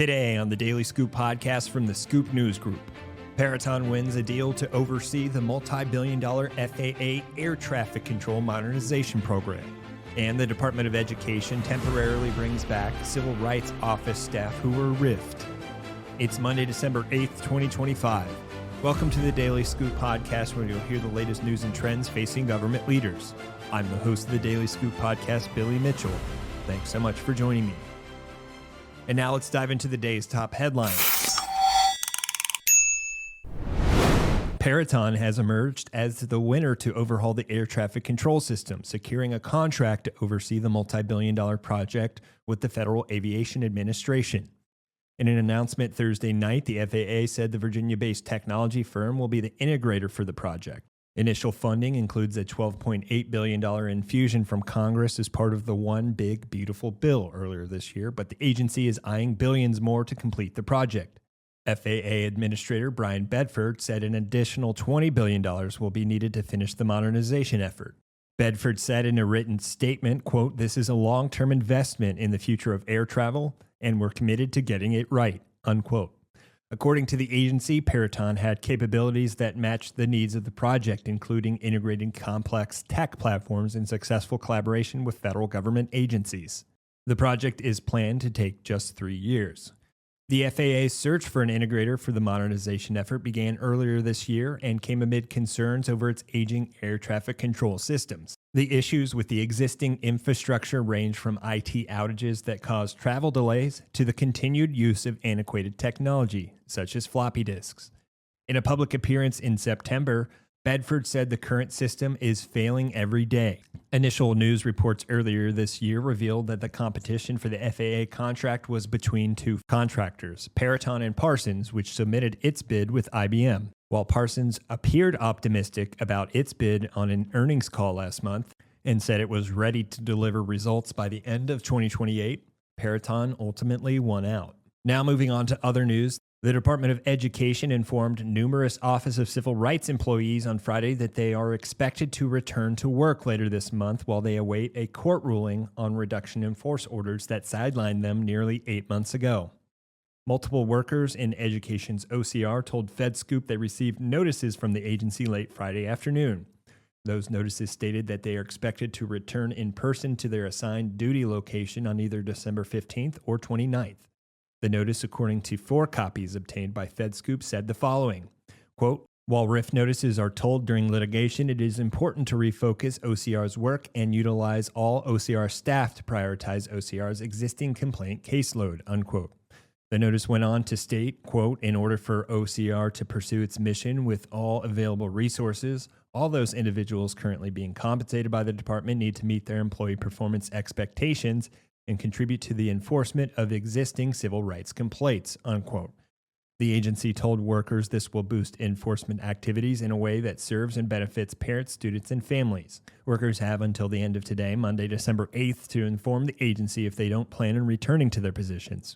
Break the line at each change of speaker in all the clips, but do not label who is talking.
Today on the Daily Scoop podcast from the Scoop News Group, Peraton wins a deal to oversee the multi-billion-dollar FAA air traffic control modernization program. And the Department of Education temporarily brings back civil rights office staff who were riffed. It's Monday, December 8th, 2025. Welcome to the Daily Scoop podcast, where you'll hear the latest news and trends facing government leaders. I'm the host of the Daily Scoop podcast, Billy Mitchell. Thanks so much for joining me. And now let's dive into the day's top headlines. Peraton has emerged as the winner to overhaul the air traffic control system, securing a contract to oversee the multi-billion-dollar project with the Federal Aviation Administration. In an announcement Thursday night, the FAA said the Virginia-based technology firm will be the integrator for the project. Initial funding includes a $12.8 billion infusion from Congress as part of the One Big Beautiful Bill earlier this year, but the agency is eyeing billions more to complete the project. FAA Administrator Bryan Bedford said an additional $20 billion will be needed to finish the modernization effort. Bedford said in a written statement, quote, "This is a long-term investment in the future of air travel, and we're committed to getting it right," unquote. According to the agency, Peraton had capabilities that matched the needs of the project, including integrating complex tech platforms in successful collaboration with federal government agencies. The project is planned to take just 3 years. The FAA's search for an integrator for the modernization effort began earlier this year and came amid concerns over its aging air traffic control systems. The issues with the existing infrastructure range from IT outages that cause travel delays to the continued use of antiquated technology, such as floppy disks. In a public appearance in September, Bedford said the current system is failing every day. Initial news reports earlier this year revealed that the competition for the FAA contract was between two contractors, Peraton and Parsons, which submitted its bid with IBM. While Parsons appeared optimistic about its bid on an earnings call last month and said it was ready to deliver results by the end of 2028, Peraton ultimately won out. Now moving on to other news. The Department of Education informed numerous Office of Civil Rights employees on Friday that they are expected to return to work later this month while they await a court ruling on reduction in force orders that sidelined them nearly 8 months ago. Multiple workers in Education's OCR told FedScoop they received notices from the agency late Friday afternoon. Those notices stated that they are expected to return in person to their assigned duty location on either December 15th or 29th. The notice, according to 4 copies obtained by FedScoop, said the following, quote, "While RIF notices are told during litigation, it is important to refocus OCR's work and utilize all OCR staff to prioritize OCR's existing complaint caseload," unquote. The notice went on to state, quote, "In order for OCR to pursue its mission with all available resources, all those individuals currently being compensated by the department need to meet their employee performance expectations and contribute to the enforcement of existing civil rights complaints," unquote. The agency told workers this will boost enforcement activities in a way that serves and benefits parents, students, and families. Workers have until the end of today, Monday, December 8th, to inform the agency if they don't plan on returning to their positions.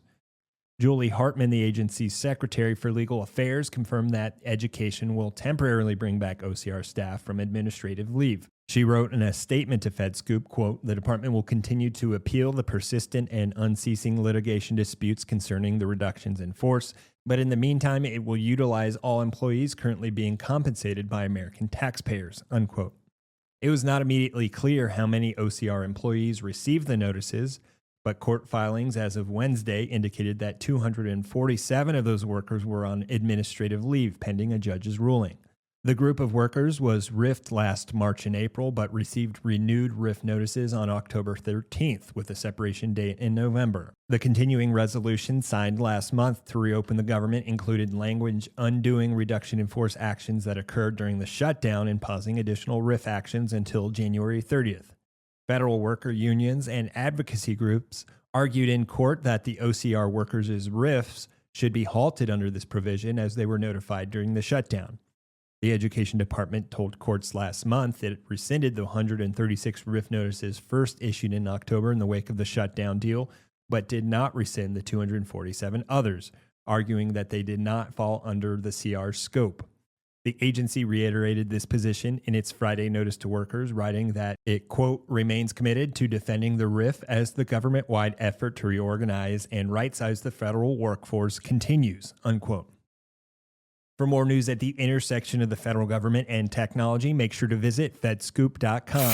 Julie Hartman, the agency's Secretary for Legal Affairs, confirmed that Education will temporarily bring back OCR staff from administrative leave. She wrote in a statement to FedScoop, quote, "The department will continue to appeal the persistent and unceasing litigation disputes concerning the reductions in force, but in the meantime, it will utilize all employees currently being compensated by American taxpayers," unquote. It was not immediately clear how many OCR employees received the notices, but court filings as of Wednesday indicated that 247 of those workers were on administrative leave pending a judge's ruling. The group of workers was RIFed last March and April, but received renewed RIF notices on October 13th with a separation date in November. The continuing resolution signed last month to reopen the government included language undoing reduction in force actions that occurred during the shutdown and pausing additional RIF actions until January 30th. Federal worker unions and advocacy groups argued in court that the OCR workers' RIFs should be halted under this provision as they were notified during the shutdown. The Education Department told courts last month that it rescinded the 136 RIF notices first issued in October in the wake of the shutdown deal, but did not rescind the 247 others, arguing that they did not fall under the CR's scope. The agency reiterated this position in its Friday notice to workers, writing that it, quote, remains committed to defending the RIF as the government-wide effort to reorganize and right-size the federal workforce continues, unquote. For more news at the intersection of the federal government and technology, make sure to visit FedScoop.com.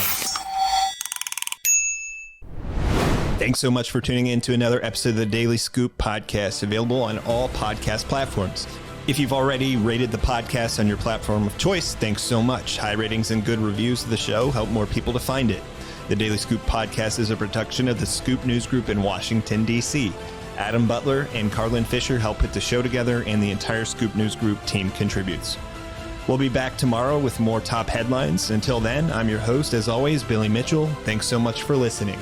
Thanks so much for tuning in to another episode of the Daily Scoop podcast, available on all podcast platforms. If you've already rated the podcast on your platform of choice, thanks so much. High ratings and good reviews of the show help more people to find it. The Daily Scoop podcast is a production of the Scoop News Group in Washington, D.C. Adam Butler and Carlin Fisher help put the show together, and the entire Scoop News Group team contributes. We'll be back tomorrow with more top headlines. Until then, I'm your host, as always, Billy Mitchell. Thanks so much for listening.